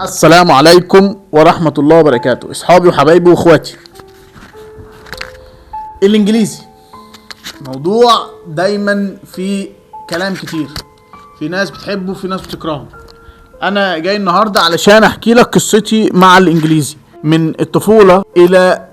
السلام عليكم ورحمة الله وبركاته، اصحابي وحبايبي واخواتي. الانجليزي موضوع دايما في كلام كتير، في ناس بتحبه وفي ناس بتكرهه. انا جاي النهاردة علشان احكي لك قصتي مع الانجليزي من الطفولة الى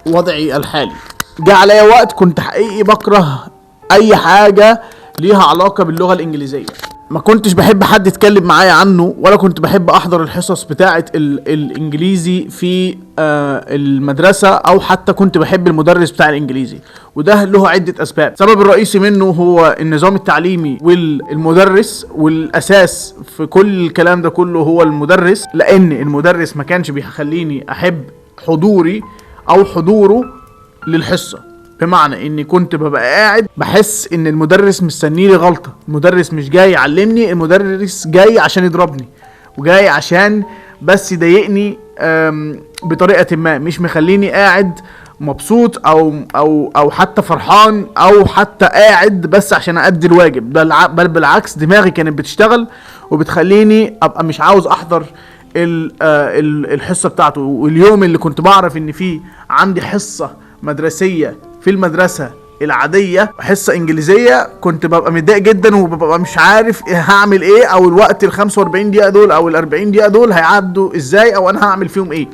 وضعي الحالي. جاء عليا وقت كنت حقيقي بكره اي حاجة ليها علاقة باللغة الانجليزية. ما كنتش بحب حد يتكلم معايا عنه، ولا كنت بحب احضر الحصص بتاعة الانجليزي في المدرسة، او حتى كنت بحب المدرس بتاع الانجليزي. وده له عدة اسباب. السبب الرئيسي منه هو النظام التعليمي والمدرس، والاساس في كل الكلام ده كله هو المدرس، لان المدرس ما كانش بيخليني احب حضوري او حضوره للحصة. بمعنى اني كنت ببقى قاعد بحس ان المدرس مستنيلي غلطة، المدرس مش جاي يعلمني، المدرس جاي عشان يضربني، وجاي عشان بس يضايقني بطريقة ما، مش مخليني قاعد مبسوط او حتى فرحان، او حتى قاعد بس عشان اادي الواجب. بل بالعكس، دماغي كانت بتشتغل وبتخليني ابقى مش عاوز احضر الحصة بتاعته. واليوم اللي كنت بعرف ان فيه عندي حصة مدرسية في المدرسة العادية، حصة انجليزية، كنت ببقى متضايق جدا وببقى مش عارف هعمل ايه، او الوقت ال 45 دقيقة دول او ال 40 دقيقة دول هيعدوا ازاي، او انا هعمل فيهم ايه.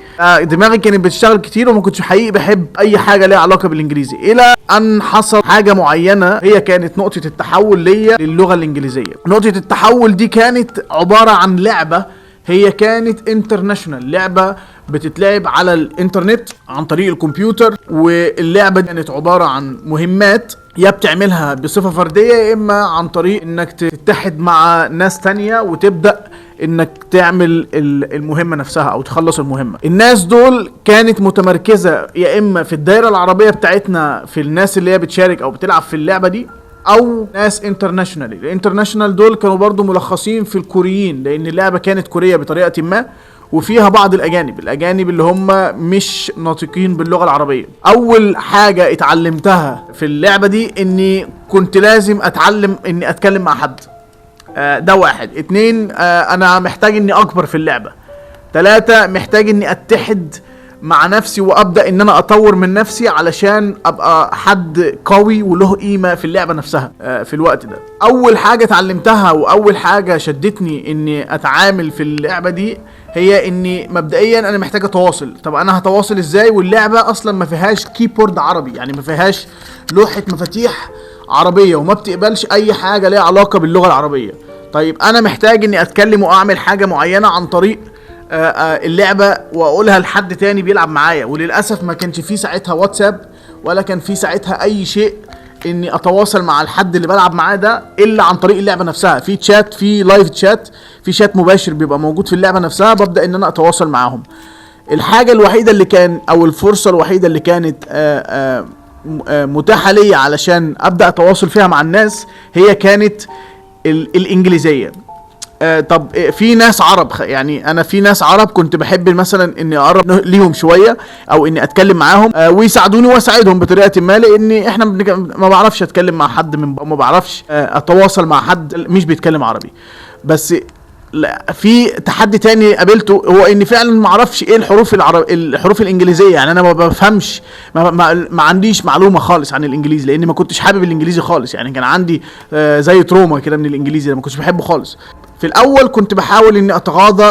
دماغي كانت بتشتغل كتير، وما كنتش حقيقي بحب اي حاجة ليها علاقة بالانجليزي، الى ان حصل حاجة معينة هي كانت نقطة التحول ليا للغة الانجليزية. نقطة التحول دي كانت عبارة عن لعبة، هي كانت انترناشونال، لعبة بتتلعب على الانترنت عن طريق الكمبيوتر. واللعبة دي كانت عبارة عن مهمات يا بتعملها بصفة فردية، يا اما عن طريق انك تتحد مع ناس تانية وتبدأ انك تعمل المهمة نفسها او تخلص المهمة. الناس دول كانت متمركزة يا اما في الدائرة العربية بتاعتنا، في الناس اللي هي بتشارك او بتلعب في اللعبة دي، او ناس انترناشونال. الانترناشونال دول كانوا برضو ملخصين في الكوريين، لان اللعبة كانت كورية بطريقة ما، وفيها بعض الاجانب اللي هم مش ناطقين باللغة العربية. اول حاجة اتعلمتها في اللعبة دي اني كنت لازم اتعلم اني اتكلم مع حد. ده واحد. اتنين، انا محتاج اني اكبر في اللعبة. تلاتة، محتاج اني اتحد مع نفسي وابدا ان انا اطور من نفسي علشان ابقى حد قوي وله قيمه في اللعبه نفسها. في الوقت ده اول حاجه اتعلمتها واول حاجه شدتني اني اتعامل في اللعبه دي هي اني مبدئيا انا محتاج اتواصل. طب انا هتواصل ازاي واللعبه اصلا ما فيهاش كيبورد عربي، يعني ما فيهاش لوحه مفاتيح عربيه، وما بتقبلش اي حاجه ليها علاقه باللغه العربيه. طيب انا محتاج اني اتكلم واعمل حاجه معينه عن طريق اللعبة واقولها لحد تاني بيلعب معايا. وللأسف ما كانش فيه ساعتها واتساب، ولا كان فيه ساعتها اي شيء اني اتواصل مع الحد اللي بلعب معاه ده الا عن طريق اللعبة نفسها. في تشات، في لايف تشات، في شات مباشر بيبقى موجود في اللعبة نفسها، ببدأ ان انا اتواصل معاهم. الحاجة الوحيدة اللي كان او الفرصة الوحيدة اللي كانت متاحة لي علشان ابدأ اتواصل فيها مع الناس هي كانت الانجليزية. طب في ناس عرب، يعني انا في ناس عرب كنت بحب مثلا اني اقرب ليهم شويه، او اني اتكلم معاهم ويساعدوني واساعدهم بطريقه ما، لان احنا ما بعرفش اتكلم مع حد ما بعرفش اتواصل مع حد مش بيتكلم عربي. بس لا، في تحدي تاني قابلته، هو اني فعلا ما اعرفش ايه الحروف الانجليزيه. يعني انا ما بفهمش، ما عنديش معلومه خالص عن الانجليزي، لاني ما كنتش حابب الانجليزي خالص. يعني كان عندي زي تروما كده من الانجليزي، ما كنتش بحبه خالص. في الاول كنت بحاول اني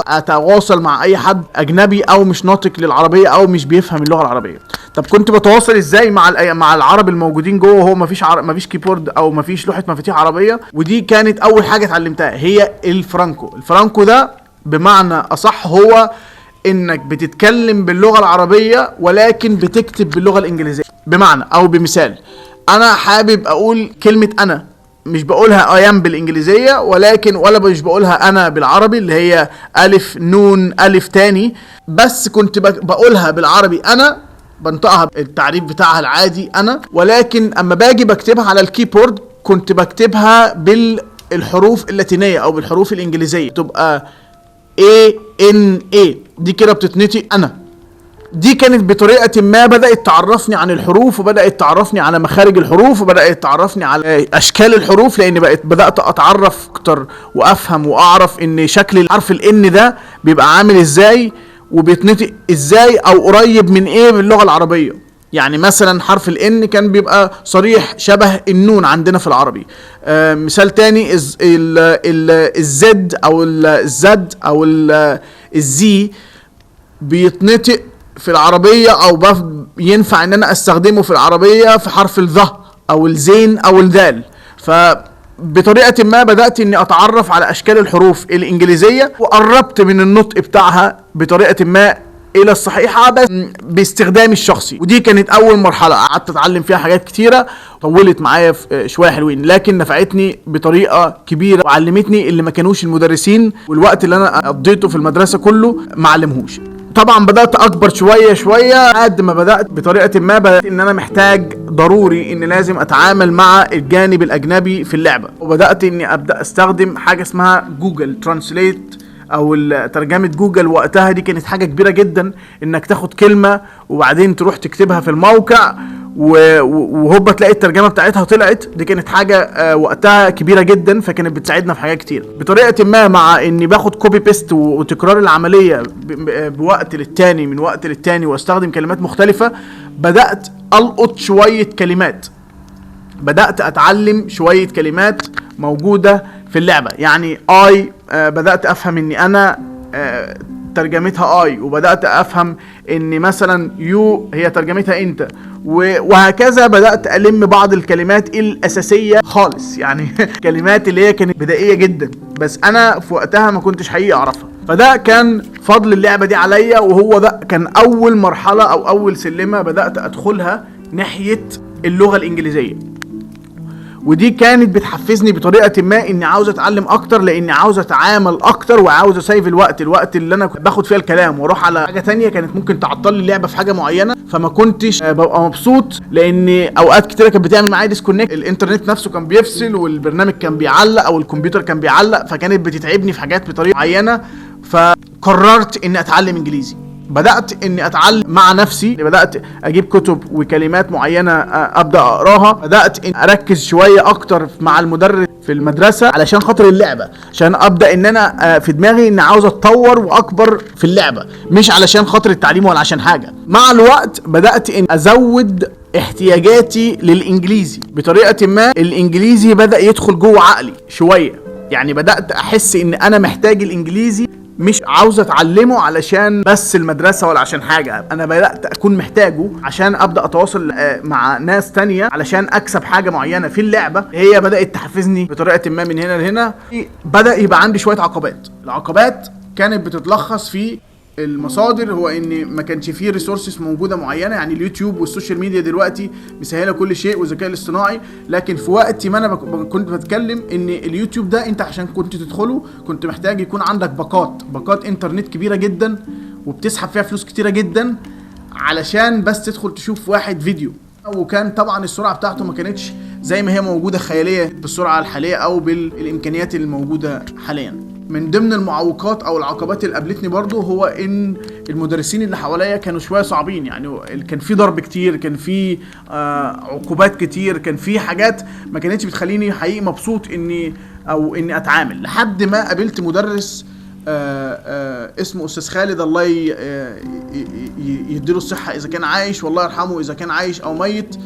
اتواصل مع اي حد اجنبي او مش ناطق للعربيه او مش بيفهم اللغه العربيه. طب كنت بتواصل ازاي مع العرب الموجودين جوه؟ هو مفيش كيبورد او مفيش لوحه مفاتيح عربيه. ودي كانت اول حاجه اتعلمتها، هي الفرانكو ده بمعنى اصح هو انك بتتكلم باللغه العربيه ولكن بتكتب باللغه الانجليزيه. بمعنى او بمثال، انا حابب اقول كلمه انا، مش بقولها ايام بالانجليزيه، ولا مش بقولها انا بالعربي اللي هي الف نون الف تاني، بس كنت بقولها بالعربي انا، بنطقها التعريف بتاعها العادي انا. ولكن اما باجي بكتبها على الكيبورد كنت بكتبها بالحروف اللاتينيه او بالحروف الانجليزيه، تبقى A N A، دي كده بتتنطق انا. دي كانت بطريقة ما بدأت تعرفني عن الحروف، وبدأت تعرفني على مخارج الحروف، وبدأت تعرفني على أشكال الحروف، لأن بدأت أتعرف أكتر وأفهم وأعرف إن شكل الحرف الإن ده بيبقى عامل إزاي وبيتنطق إزاي أو قريب من إيه باللغة العربية. يعني مثلا حرف الإن كان بيبقى صريح شبه النون عندنا في العربي. مثال تاني الزد أو الزد أو الزي بيتنطق في العربية او ينفع ان انا استخدمه في العربية في حرف الظه او الزين او الذال. فبطريقة ما بدأت اني اتعرف على اشكال الحروف الانجليزية، وقربت من النطق بتاعها بطريقة ما الى الصحيحة بس باستخدامي الشخصي. ودي كانت اول مرحلة قعدت اتعلم فيها حاجات كتيرة، طولت معايا في شوية حلوين، لكن نفعتني بطريقة كبيرة وعلمتني اللي ما كانوش المدرسين والوقت اللي انا قضيته في المدرسة كله ما علمهوش. طبعا بدأت اكبر شوية لحد ما بدأت بطريقة ما بدأت ان انا محتاج ضروري ان لازم اتعامل مع الجانب الاجنبي في اللعبة، وبدأت اني ابدأ استخدم حاجة اسمها جوجل ترانسليت او ترجمة جوجل. وقتها دي كانت حاجة كبيرة جدا، انك تاخد كلمة وبعدين تروح تكتبها في الموقع وهوبا تلاقي الترجمة بتاعتها طلعت. دي كانت حاجة وقتها كبيرة جدا، فكانت بتساعدنا في حاجات كتير بطريقة ما، مع اني باخد كوبي بيست وتكرار العملية بوقت للتاني من وقت للتاني واستخدم كلمات مختلفة. بدأت ألقط شوية كلمات، بدأت أتعلم شوية كلمات موجودة في اللعبة. يعني اي بدأت افهم اني انا ترجمتها اي، وبدأت افهم ان مثلا يو هي ترجمتها انت، وهكذا بدأت ألم بعض الكلمات الأساسية خالص، يعني كلمات اللي هي كانت بدائية جدا بس أنا في وقتها ما كنتش حقيقي أعرفها. فده كان فضل اللعبة دي عليا، وهو ده كان أول مرحلة أو أول سلمة بدأت أدخلها ناحية اللغة الإنجليزية. ودي كانت بتحفزني بطريقة ما اني عاوز اتعلم اكتر، لاني عاوز اتعامل اكتر وعاوز اسيف الوقت اللي انا باخد فيها الكلام واروح على حاجة تانية كانت ممكن تعطل لي اللعبة في حاجة معينة. فما كنتش ببقى مبسوط، لان اوقات كتيرة كانت بتعمل معايا ديسكونكت، الانترنت نفسه كان بيفصل والبرنامج كان بيعلق او الكمبيوتر كان بيعلق، فكانت بتتعبني في حاجات بطريقة معينة. فقررت اني اتعلم انجليزي. بدأت اني اتعلم مع نفسي، بدأت اجيب كتب وكلمات معينة ابدأ اقراها، بدأت اني اركز شوية اكتر مع المدرس في المدرسة علشان خاطر اللعبة، عشان ابدأ ان انا في دماغي ان عاوز اتطور واكبر في اللعبة، مش علشان خاطر التعليم ولا عشان حاجة. مع الوقت بدأت ان ازود احتياجاتي للانجليزي بطريقة ما. الانجليزي بدأ يدخل جوه عقلي شوية، يعني بدأت احس ان انا محتاج الانجليزي، مش عاوز اتعلمه علشان بس المدرسة ولا عشان حاجة، انا بدأت اكون محتاجه عشان ابدأ اتواصل مع ناس تانية علشان اكسب حاجة معينة في اللعبة. هي بدأت تحفزني بطريقة ما من هنا لهنا. بدأ يبقى عندي شوية عقبات. العقبات كانت بتتلخص في المصادر، هو ان ما كانش فيه ريسورسز موجوده معينه، يعني اليوتيوب والسوشيال ميديا دلوقتي مسهله كل شيء والذكاء الاصطناعي، لكن في وقت ما انا كنت بتكلم ان اليوتيوب ده انت عشان كنت تدخله كنت محتاج يكون عندك باقات انترنت كبيره جدا وبتسحب فيها فلوس كتيره جدا علشان بس تدخل تشوف واحد فيديو. وكان طبعا السرعه بتاعته ما كانتش زي ما هي موجوده خياليه بالسرعه الحاليه او بالامكانيات الموجوده حاليا. من ضمن المعوقات او العقبات اللي قابلتني برضو هو ان المدرسين اللي حواليا كانوا شويه صعبين، يعني كان في ضرب كتير، كان في عقوبات كتير، كان في حاجات ما كانتش بتخليني حقيقي مبسوط اني اتعامل، لحد ما قابلت مدرس اسمه استاذ خالد، الله يديله الصحه اذا كان عايش، والله يرحمه اذا كان عايش او ميت.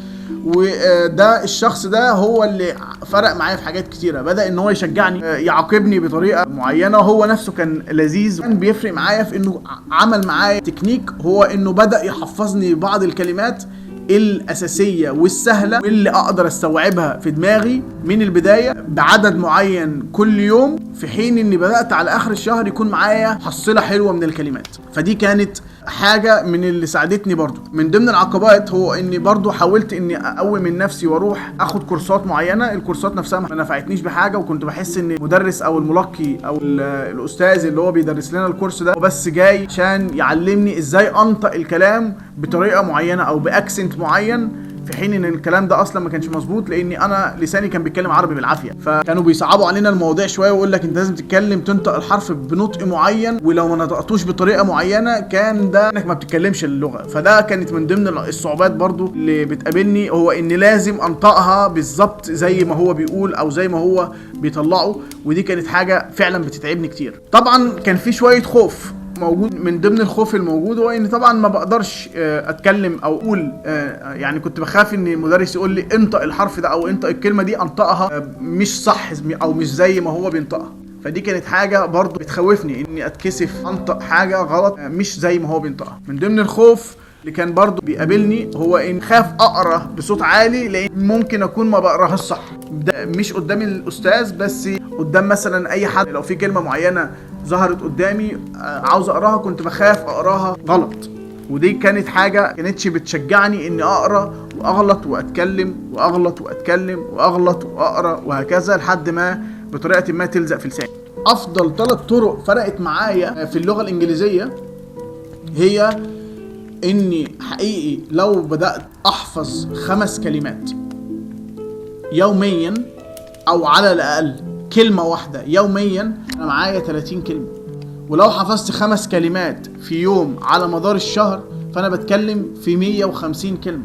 وده الشخص ده هو اللي فرق معايا في حاجات كتيرة. بدأ ان هو يشجعني، يعاقبني بطريقة معينة، وهو نفسه كان لذيذ، كان بيفرق معايا في انه عمل معايا تكنيك، هو انه بدأ يحفظني بعض الكلمات الأساسية والسهلة واللي أقدر أستوعبها في دماغي من البداية بعدد معين كل يوم، في حين إني بدأت على آخر الشهر يكون معايا حصيلة حلوة من الكلمات. فدي كانت حاجة من اللي ساعدتني برضو. من ضمن العقبات هو إني برضو حاولت إني أقوي من نفسي وأروح أخد كورسات معينة. الكورسات نفسها ما نفعتنيش بحاجة، وكنت بحس إن المدرس أو الملقي أو الأستاذ اللي هو بيدرس لنا الكورس ده بس جاي عشان يعلمني إزاي أنطق الكلام بطريقة معينة أو بأكسنت معين، في حين ان الكلام ده اصلا ما كانش مظبوط، لاني انا لساني كان بيتكلم عربي بالعافيه. فكانوا بيصعبوا علينا المواضيع شويه ويقول لك انت لازم تتكلم تنطق الحرف بنطق معين، ولو ما نطقتوش بطريقه معينه كان ده انك ما بتتكلمش اللغه. فده كانت من ضمن الصعوبات برضو اللي بتقابلني، هو اني لازم انطقها بالظبط زي ما هو بيقول او زي ما هو بيطلعه. ودي كانت حاجه فعلا بتتعبني كتير. طبعا كان في شويه خوف موجود. من ضمن الخوف الموجود هو ان طبعا ما بقدرش اتكلم او اقول، يعني كنت بخاف ان المدرس يقول لي انطق الحرف ده او انطق الكلمه دي انطقها مش صح او مش زي ما هو بينطقها. فدي كانت حاجه برضو بتخوفني اني اتكسف انطق حاجه غلط مش زي ما هو بينطقها. من ضمن الخوف اللي كان برضو بيقابلني هو ان خاف اقرا بصوت عالي، لان ممكن اكون ما بقراهاش صح. ده مش قدام الاستاذ بس، قدام مثلا اي حد. لو في كلمه معينه ظهرت قدامي عاوز اقراها كنت بخاف اقراها غلط. ودي كانت حاجه كانتش بتشجعني اني اقرا واغلط واتكلم واغلط واتكلم واغلط واقرا وهكذا لحد ما بطريقه ما تلزق في لساني. افضل 3 طرق فرقت معايا في اللغه الانجليزيه هي اني حقيقي لو بدأت احفظ 5 كلمات يوميا، او على الاقل كلمة واحدة يوميا، انا معايا 30 كلمة. ولو حفظت 5 كلمات في يوم على مدار الشهر فانا بتكلم في 150 كلمة.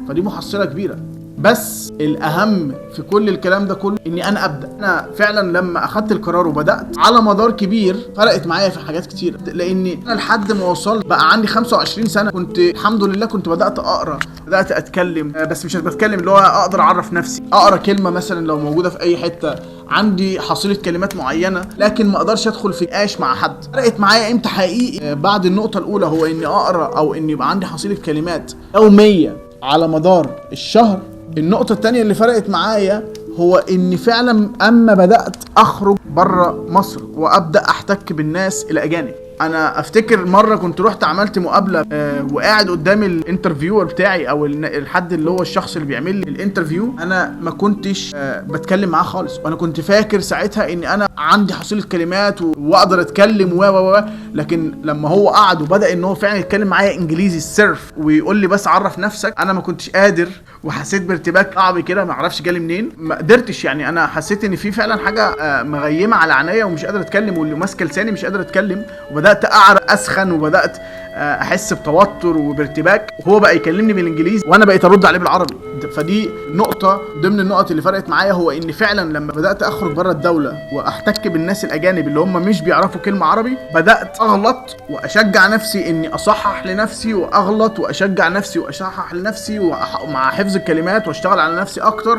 فدي محصلة كبيرة. بس الاهم في كل الكلام ده كله اني انا ابدا. انا فعلا لما اخدت القرار وبدات على مدار كبير فرقت معايا في حاجات كتير، لاني انا لحد ما وصلت بقى عندي 25 سنه كنت الحمد لله كنت بدات اقرا، بدات اتكلم. بس مش بتكلم اللي هو اقدر اعرف نفسي، اقرا كلمه مثلا لو موجوده في اي حته، عندي حصيله كلمات معينه، لكن ما اقدرش ادخل في نقاش مع حد. فرقت معايا امتى حقيقي؟ بعد النقطه الاولى، هو اني اقرا او اني يبقى عندي حصيله كلمات يوميه على مدار الشهر. النقطة التانية اللي فرقت معايا هو اني فعلا اما بدأت اخرج بره مصر وابدأ احتك بالناس الاجانب. انا افتكر مرة كنت رحت عملت مقابلة وقاعد قدام الانترفيور بتاعي او الحد اللي هو الشخص اللي بيعمل لي الانترفيو، انا ما كنتش بتكلم معاه خالص. وانا كنت فاكر ساعتها اني انا عندي حصيلة كلمات واقدر اتكلم لكن لما هو قعد وبدأ ان هو فعلا يتكلم معايا انجليزي الصرف ويقول لي بس عرف نفسك، انا ما كنتش قادر وحسيت بارتباك صعب كده، ما اعرفش جالي منين. ما قدرتش، يعني انا حسيت ان في فعلا حاجه مغيمه على عينيا ومش قادر اتكلم، واللي ماسكه لساني مش قادر اتكلم. وبدات اعرق اسخن وبدات احس بتوتر وبارتباك، وهو بقى يكلمني بالانجليزي وانا بقيت ارد عليه بالعربي. فدي نقطه ضمن النقط اللي فرقت معايا، هو ان فعلا لما بدات اخرج بره الدوله واحتك بالناس الاجانب اللي هم مش بيعرفوا كلمه عربي، بدات اغلط واشجع نفسي اني اصحح لنفسي واغلط واشجع نفسي واصحح لنفسي، ومع حفظ الكلمات واشتغل على نفسي اكتر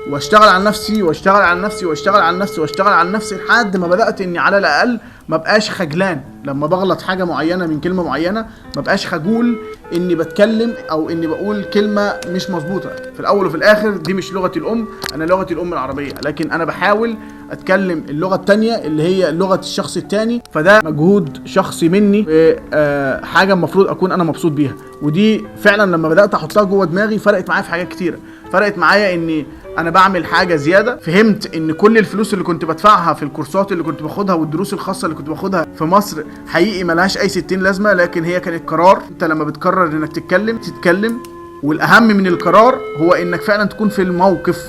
واشتغل على نفسي واشتغل على نفسي واشتغل على نفسي واشتغل على نفسي لحد ما بدات اني على الاقل ما بقاش خجلان لما بغلط حاجه معينه من كلمه معينه، ما بقاش خجول اني بتكلم او اني بقول كلمه مش مظبوطه. في الاول وفي الاخر دي مش لغتي الام، انا لغتي الام العربيه، لكن انا بحاول اتكلم اللغه الثانيه اللي هي لغه الشخص الثاني. فده مجهود شخصي مني، حاجه المفروض اكون انا مبسوط بيها. ودي فعلا لما بدات احطها جوه دماغي فرقت معايا في حاجات كتيره. فرقت معايا اني انا بعمل حاجه زياده. فهمت ان كل الفلوس اللي كنت بدفعها في الكورسات اللي كنت باخدها والدروس الخاصه اللي كنت باخدها في مصر حقيقي ملهاش اي 60 لازمه، لكن هي كانت قرار. انت لما بتقرر انك تتكلم، والاهم من القرار هو انك فعلا تكون في الموقف.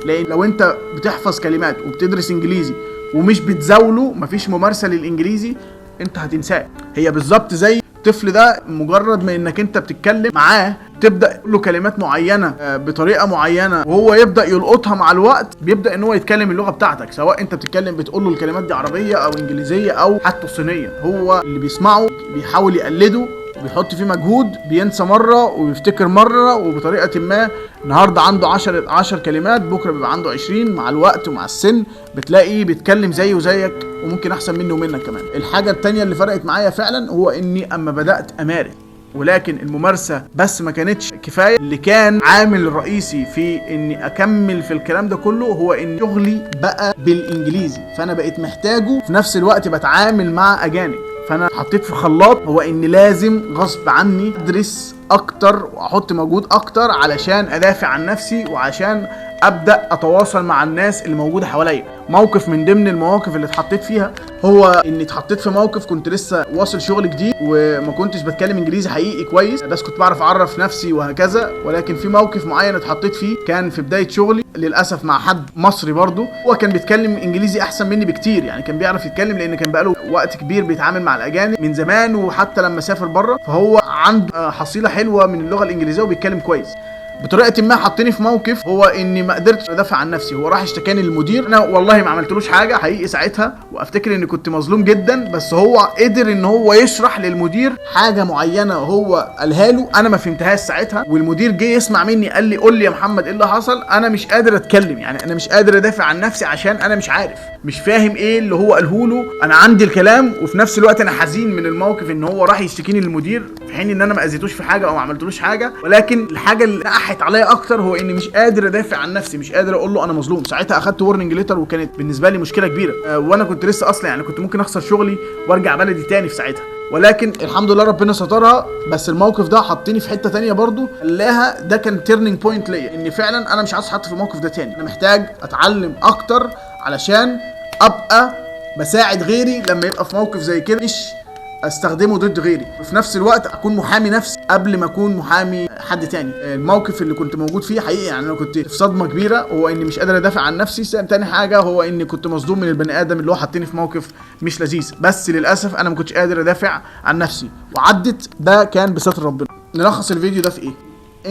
لان لو انت بتحفظ كلمات وبتدرس انجليزي ومش بتزاوله، مفيش ممارسه للانجليزي، انت هتنساه. هي بالظبط زي الطفل ده، مجرد ما انك انت بتتكلم معاه تبدا تقول له كلمات معينه بطريقه معينه وهو يبدا يلقطها مع الوقت، بيبدا ان هو يتكلم اللغه بتاعتك. سواء انت بتتكلم بتقول له الكلمات دي عربيه او انجليزيه او حتى صينيه، هو اللي بيسمعه بيحاول يقلده وبيحط فيه مجهود، بينسى مره ويفتكر مره، وبطريقه ما النهارده عنده 10 كلمات، بكره بيبقى عنده 20. مع الوقت ومع السن بتلاقيه بيتكلم زيه وزيك وممكن احسن منه ومنك كمان. الحاجه التانية اللي فرقت معايا فعلا هو اني اما بدات امارس، ولكن الممارسة بس ما كانتش كفاية. اللي كان عامل رئيسي في اني اكمل في الكلام ده كله هو ان شغلي بقى بالانجليزي، فانا بقيت محتاجه في نفس الوقت بتعامل مع اجانب. فانا حطيت في خلاط، هو اني لازم غصب عني ادرس اكتر واحط مجهود اكتر علشان ادافع عن نفسي وعشان ابدا اتواصل مع الناس اللي موجوده حواليا. موقف من ضمن المواقف اللي اتحطيت فيها هو اني اتحطيت في موقف، كنت لسه واصل شغل جديد وما كنتش بتكلم انجليزي حقيقي كويس، بس كنت بعرف اعرف نفسي وهكذا. ولكن في موقف معين اتحطيت فيه كان في بدايه شغلي للاسف مع حد مصري برضه، هو كان بيتكلم انجليزي احسن مني بكتير، يعني كان بيعرف يتكلم لان كان بقاله وقت كبير بيتعامل مع الاجانب من زمان، وحتى لما سافر بره فهو عنده حصيله حلوه من اللغه الانجليزيه وبيتكلم كويس. بطريقه ما حطني في موقف هو اني ما قدرتش ادافع عن نفسي، هو راح اشتكاني للمدير، انا والله ما عملتلوش حاجه حقيقي ساعتها، وافتكر اني كنت مظلوم جدا، بس هو قدر ان هو يشرح للمدير حاجه معينه هو قالها له انا ما فهمتهاش ساعتها، والمدير جه يسمع مني قال لي قول لي يا محمد ايه اللي حصل، انا مش قادر اتكلم، يعني انا مش قادر ادافع عن نفسي عشان انا مش عارف، مش فاهم ايه اللي هو قاله له، انا عندي الكلام وفي نفس الوقت انا حزين من الموقف ان هو راح يشتكيني للمدير في حين ان انا ما اذيتوش في حاجه او ما عملتلوش حاجه. ولكن الحاجه اللي نقحت عليا اكتر هو اني مش قادر ادافع عن نفسي، مش قادر اقول له انا مظلوم. ساعتها اخدت وورنينج ليتر وكانت بالنسبه لي مشكله كبيره، وانا كنت لسه اصلا يعني كنت ممكن اخسر شغلي وارجع بلدي تاني في ساعتها، ولكن الحمد لله ربنا سترها. بس الموقف ده حطني في حته تانية برضو، خلاها ده كان تيرنينج بوينت ليا، ان فعلا انا مش عايز اتحط في الموقف ده تاني، انا محتاج اتعلم اكتر علشان ابقى بساعد غيري لما يبقى في موقف زي كده، مش استخدمه ضد غيري، وفي نفس الوقت اكون محامي نفسي قبل ما اكون محامي حد تاني. الموقف اللي كنت موجود فيه حقيقي يعني انا كنت في صدمه كبيره، هو اني مش قادر ادافع عن نفسي، تاني حاجه هو اني كنت مصدوم من البني ادم اللي هو حطني في موقف مش لذيذ، بس للاسف انا ما كنتش قادر ادافع عن نفسي وعدت، ده كان بستر ربنا. نلخص الفيديو ده في ايه؟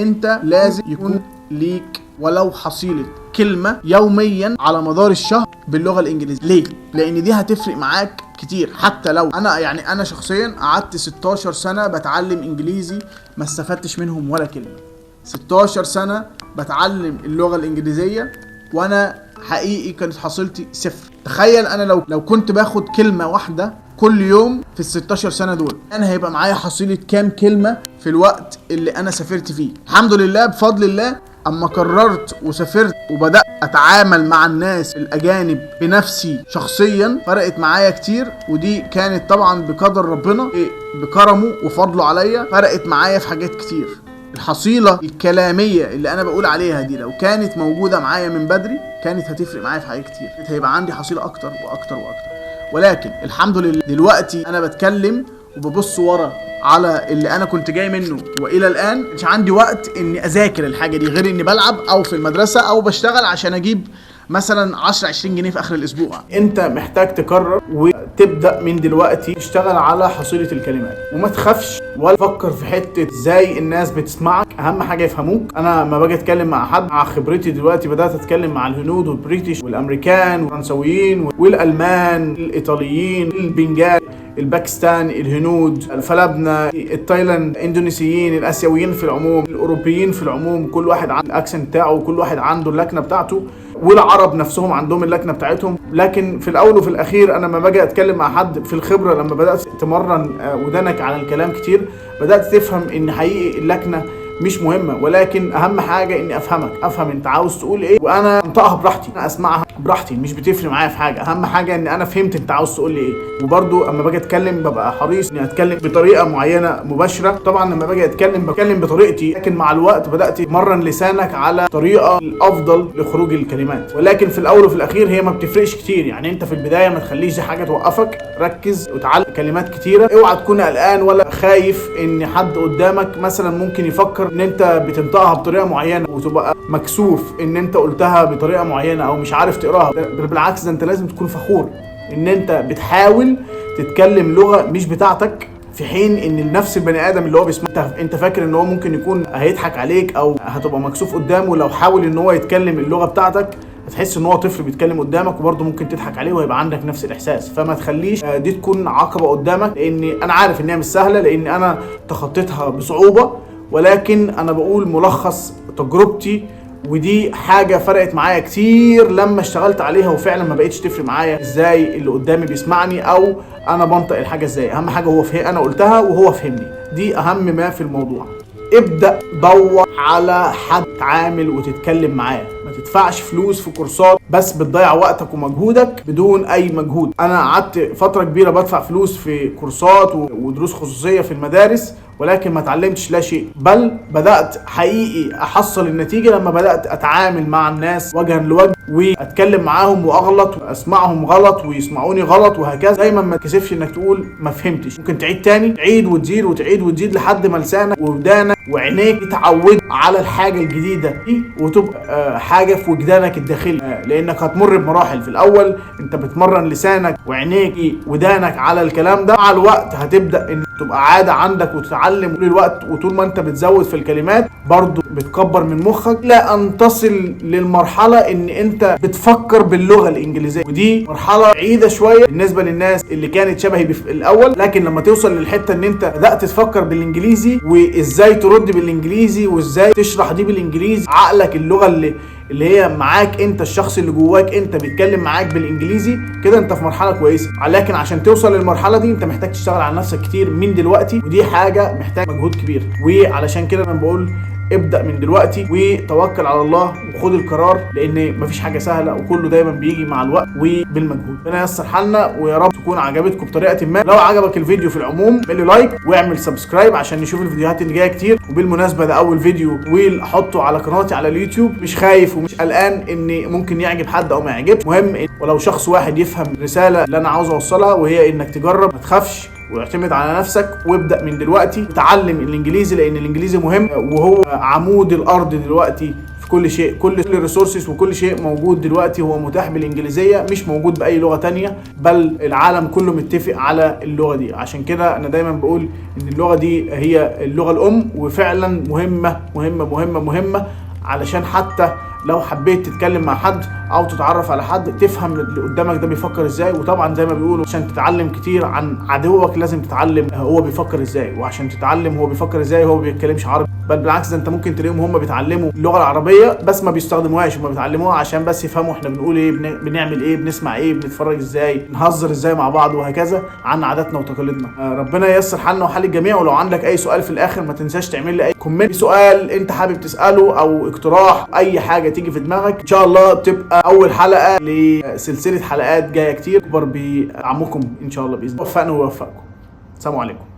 انت لازم يكون ليك ولو حصيلة كلمة يوميا على مدار الشهر باللغة الانجليزية. ليه؟ لان دي هتفرق معاك كتير. حتى لو انا شخصيا قعدت 16 سنة بتعلم انجليزي ما استفدتش منهم ولا كلمة. 16 سنة بتعلم اللغة الانجليزية وانا حقيقي كانت حصيلتي صفر. تخيل انا لو كنت باخد كلمة واحدة كل يوم في ال 16 سنة دول، انا هيبقى معايا حصيلة كام كلمة في الوقت اللي انا سافرت فيه. الحمد لله بفضل الله اما قررت وسافرت وبدأت اتعامل مع الناس الاجانب بنفسي شخصيا، فرقت معايا كتير، ودي كانت طبعا بقدر ربنا بكرمه وفضله عليا، فرقت معايا في حاجات كتير. الحصيلة الكلامية اللي انا بقول عليها دي لو كانت موجودة معايا من بدري كانت هتفرق معايا في حاجات كتير، هيبقى عندي حصيلة اكتر واكتر واكتر. ولكن الحمد لله دلوقتي انا بتكلم وببص ورا على اللي انا كنت جاي منه، والى الان مش عندي وقت اني اذاكر الحاجه دي غير اني بلعب او في المدرسه او بشتغل عشان اجيب مثلا 10-20 جنيه في اخر الاسبوع. انت محتاج تقرر وتبدا من دلوقتي تشتغل على حصيله الكلمات، وما تخافش ولا تفكر في حته ازاي الناس بتسمعك، اهم حاجه يفهموك. انا لما باجي اتكلم مع حد، مع خبرتي دلوقتي بدات اتكلم مع الهنود والبريتش والامريكان والفرنسويين والالمان الايطاليين البنجال الباكستان الهنود الفلبنة التايلاند الاندونيسيين الاسيويين في العموم الاوروبيين في العموم، كل واحد عنده الاكسنت بتاعه وكل واحد عنده اللكنه بتاعته، والعرب نفسهم عندهم اللكنه بتاعتهم. لكن في الاول وفي الاخير انا لما باجي اتكلم مع حد في الخبره، لما بدات تمرن ودانك على الكلام كتير، بدات تفهم ان حقيقي اللكنه مش مهمه، ولكن اهم حاجه اني افهم انت عاوز تقول ايه، وانا انطقها براحتي، انا اسمعها براحتي، مش بتفرق معايا في حاجه. اهم حاجه ان انا فهمت انت عاوز تقول لي ايه. وبرده اما باجي اتكلم ببقى حريص اني اتكلم بطريقه معينه بشره. طبعا لما باجي اتكلم بتكلم بطريقتي، لكن مع الوقت بدات تمرن لسانك على طريقه الافضل لخروج الكلمات. ولكن في الاول وفي الاخير هي ما بتفرقش كتير، يعني انت في البدايه ما تخليش دي حاجه توقفك، ركز وتعلم كلمات كتيره. اوعى تكون قلقان ولا خايف ان حد قدامك مثلا ممكن يفكر ان انت بتنطقها بطريقه معينه وتبقى مكسوف ان انت قلتها بطريقه معينه او مش عارف تقراها. بالعكس، ده انت لازم تكون فخور ان انت بتحاول تتكلم لغه مش بتاعتك، في حين ان نفس البني ادم اللي هو بيسمعك انت فاكر ان هو ممكن يكون هيضحك عليك او هتبقى مكسوف قدامه. لو حاول ان هو يتكلم اللغه بتاعتك هتحس ان هو طفل بيتكلم قدامك، وبرده ممكن تضحك عليه ويبقى عندك نفس الاحساس. فما تخليش دي تكون عقبه قدامك، لان انا عارف ان هي مش سهله، لان انا تخطيتها بصعوبه، ولكن انا بقول ملخص تجربتي، ودي حاجة فرقت معايا كتير لما اشتغلت عليها، وفعلا ما بقيتش تفرق معايا ازاي اللي قدامي بيسمعني او انا بنطق الحاجة ازاي. اهم حاجة هو انا قلتها وهو فهمني، دي اهم ما في الموضوع. ابدأ دور على حد تعامل وتتكلم معاه. ما تدفعش فلوس في كورسات بس بتضيع وقتك ومجهودك بدون اي مجهود. انا قعدت فتره كبيره بدفع فلوس في كورسات ودروس خصوصيه في المدارس، ولكن ما اتعلمتش لا شيء، بل بدأت حقيقي احصل النتيجة لما بدأت اتعامل مع الناس وجها لوجه واتكلم معاهم واغلط واسمعهم غلط ويسمعوني غلط وهكذا. دايما ما تكسفش انك تقول ما فهمتش، ممكن تعيد تاني، تعيد وتزيد وتعيد وتزيد لحد ما لسانك وودانك وعينيك يتعودوا على الحاجة الجديدة دي وتبقى حاجة في وجدانك الداخلي، لانك هتمر بمراحل. في الاول انت بتمرن لسانك وعينيك ودانك على الكلام ده، مع الوقت هتبدأ ان تبقى عادة عندك وتتعلم طول الوقت، وطول ما انت بتزود في الكلمات برضو بتكبر من مخك لا ان تصل للمرحلة ان انت بتفكر باللغة الانجليزية. ودي مرحلة بعيدة شوية بالنسبة للناس اللي كانت شبهي في الاول، لكن لما توصل للحتة ان انت بدأت تفكر بالانجليزي وازاي ترد بالانجليزي وازاي تشرح دي بالانجليزي، عقلك اللغة اللي هي معاك انت، الشخص اللي جواك انت بيتكلم معاك بالانجليزي كده، انت في مرحله كويسه. لكن عشان توصل للمرحله دي انت محتاج تشتغل على نفسك كتير من دلوقتي، ودي حاجه محتاج مجهود كبير. وعلشان كده انا بقول ابدأ من دلوقتي وتوكل على الله وخد القرار، لان مفيش حاجه سهله وكله دايما بيجي مع الوقت وبالمجهود. ربنا ييسر حالنا، ويا رب تكون عجبتكم بطريقه ما. لو عجبك الفيديو في العموم اعمل لايك واعمل سبسكرايب عشان نشوف الفيديوهات اللي جايه كتير. وبالمناسبه ده اول فيديو طويل احطه على قناتي على اليوتيوب، مش خايف ومش قلقان ان ممكن يعجب حد او ما يعجبش. مهم ولو شخص واحد يفهم الرساله اللي انا عاوز اوصلها، وهي انك تجرب، ما تخافش واعتمد على نفسك وابدأ من دلوقتي وتعلم الانجليزي، لان الانجليزي مهم وهو عمود الارض دلوقتي في كل شيء. كل الريسورسز وكل شيء موجود دلوقتي هو متاح بالانجليزيه، مش موجود باي لغه تانية، بل العالم كله متفق على اللغه دي. عشان كده انا دايما بقول ان اللغه دي هي اللغه الام، وفعلا مهمه مهمه مهمه مهمه، علشان حتى لو حبيت تتكلم مع حد او تتعرف على حد تفهم اللي قدامك ده بيفكر ازاي. وطبعا زي ما بيقولوا عشان تتعلم كتير عن عدوك لازم تتعلم هو بيفكر ازاي، وعشان تتعلم هو بيفكر ازاي هو بيتكلمش عربي، بل بالعكس ده انت ممكن تلاقيهم هم بيتعلموا اللغه العربيه بس ما بيستخدموهاش، هم بيتعلموها عشان بس يفهموا احنا بنقول ايه، بنعمل ايه، بنسمع ايه، بنتفرج ازاي، نهزر ازاي مع بعض، وهكذا عن عاداتنا وتقاليدنا. ربنا ييسر حالنا وحال الجميع. ولو عندك اي سؤال في الاخر ما تنساش تعمل لي اي كومنت، سؤال انت حابب تساله او اقتراح، اي حاجه تيجي في دماغك، ان شاء الله تبقى اول حلقه لسلسله حلقات جايه كتير اكبر بدعمكم ان شاء الله باذن الله. وفقنا ويوفقكم. السلام عليكم.